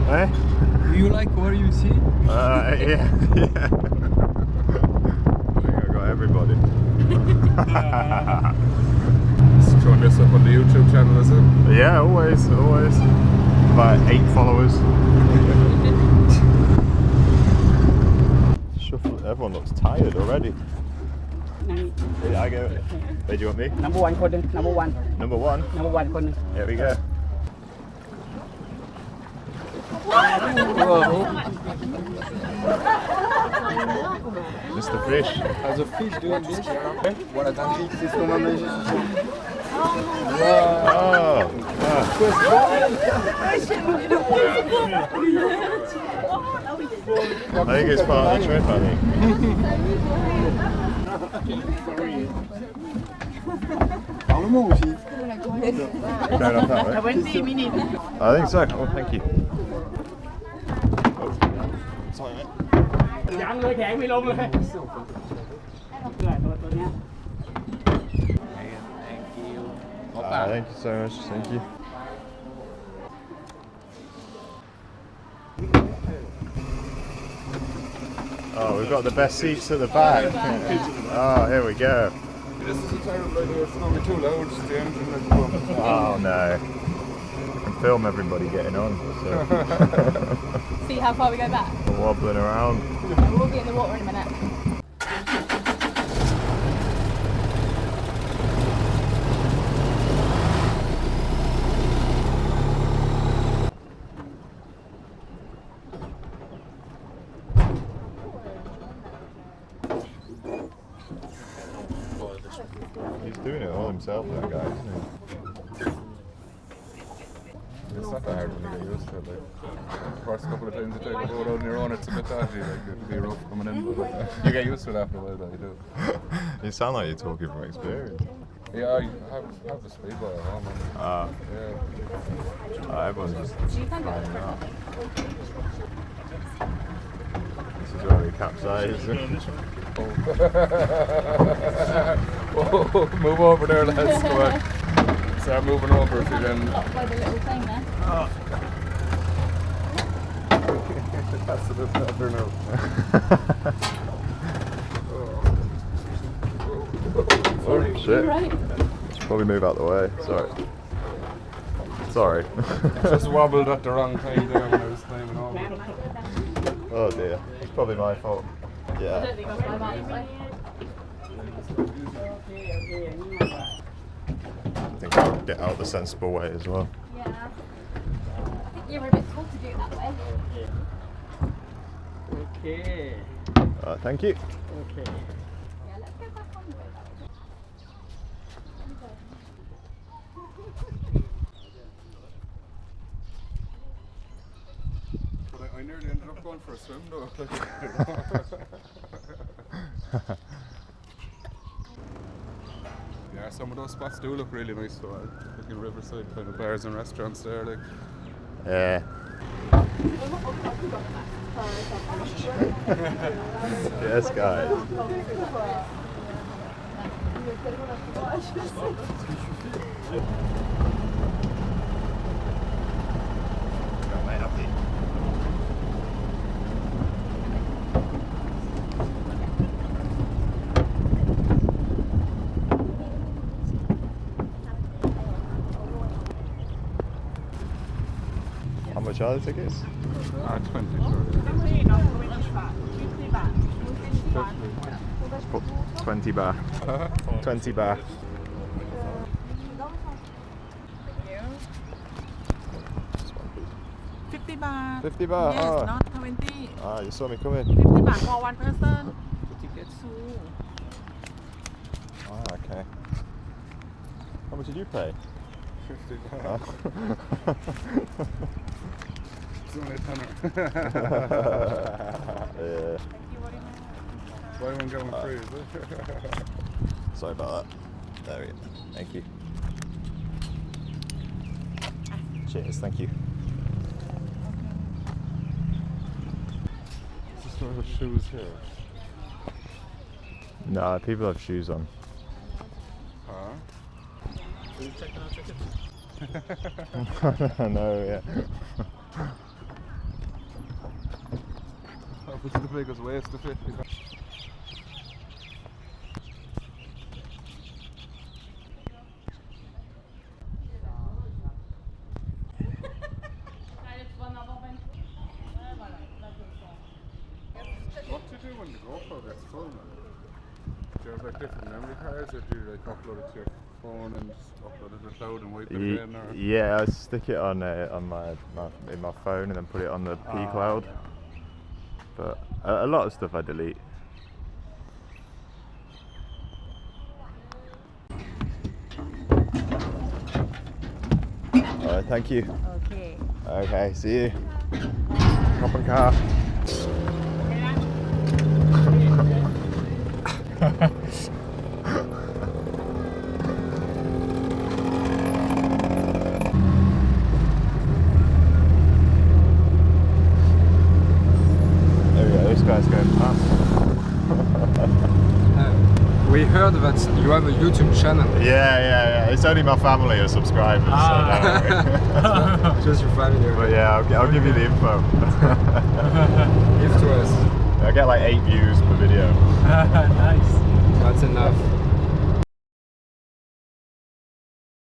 Eh? Do you like what you see? Yeah. I think I got everybody. Just throwing this up on the YouTube channel, is it? Yeah, always. About 8 followers. Shuffle. Everyone looks tired already. Here I go. Where do you want me? Number one คนหนึ่ง number one Number 1. number one คนหนึ่ง Here we go. Mr. Fish. As a fish doing this, voilà, t'indiques, c'est ce qu'on va manger. Oh. I think it's part of the trip, I think. Parle-moi aussi. Fair enough, that way. 20 minutes I think so. Oh, thank you. Oh. Sorry, mate. ยังเลยแข็งไม่ลงเลยตัวเนี้ย Thank you so much. Thank you. Oh, we've got the best seats at the back. Oh, here we go. This is a terrible idea. It's not too loud. It's the engine that's going. Oh no. I can film everybody getting on. So. See how far we go back. We're wobbling around. We'll be in the water in a minute. He's doing it all himself, that guy, isn't he? It's not that hard when you get used to it. Like, the first couple of times you take a boat out on your own, it's a bit dodgy. Like, it'll be rough coming in, but you get used to it after a while, though, you do. You sound like you're talking from experience. Yeah, I have the speedboat at home. Yeah. Everyone's just flying out. This is where we capsize. Oh, move over there, lads. Come on. Start moving over if you can. Up by the little thing there. That's a bit better now. Oh shit. Right. Should probably move out the way. Sorry. Just wobbled at the wrong time there when I was climbing over. Oh dear. It's probably my fault. I Yeah. don't think I'll climb out this way. I think I'll get out the sensible way as well. Yeah. I think you're a bit tall to do it that way. โอเค Thank you. โอเค Yeah, let's go back on the way back. But I nearly ended up going for a swim though. Yeah, some of those spots do look really nice though. Like in Riverside, kind of bars and restaurants there. Like. Yeah. Yes, guys. How much are the tickets? 20, sure. 20 baht. 20 baht. 50 baht. 50 baht? Yes, Oh. not 20. You saw me come in. 50 baht for one person. Ticket to. Okay. How much did you pay? 50 baht. Oh. It's only a tenner. Yeah. Buy one, get one free, is it? Sorry about that. There we go. Thank you. Cheers, thank you. Just not have shoes here. No, people have shoes on. Huh? No, yeah. Which is the biggest waste of it. What do you do when the GoPro gets full, man? Do you have like different memory cards, or do you like upload it to your phone and just upload it to the cloud and wipe it in? Or? Yeah, I stick it on my in my phone and then put it on the P cloud. But a lot of stuff I delete. Alright, thank you. Okay. Okay, see you. Hop in car. There we go, this guy's going past. We heard that you have a YouTube channel. Yeah. It's only my family are subscribers, so don't worry. Just your family. But yeah, I'll give you the info. Give to us. I get like 8 views per video. Nice. That's enough.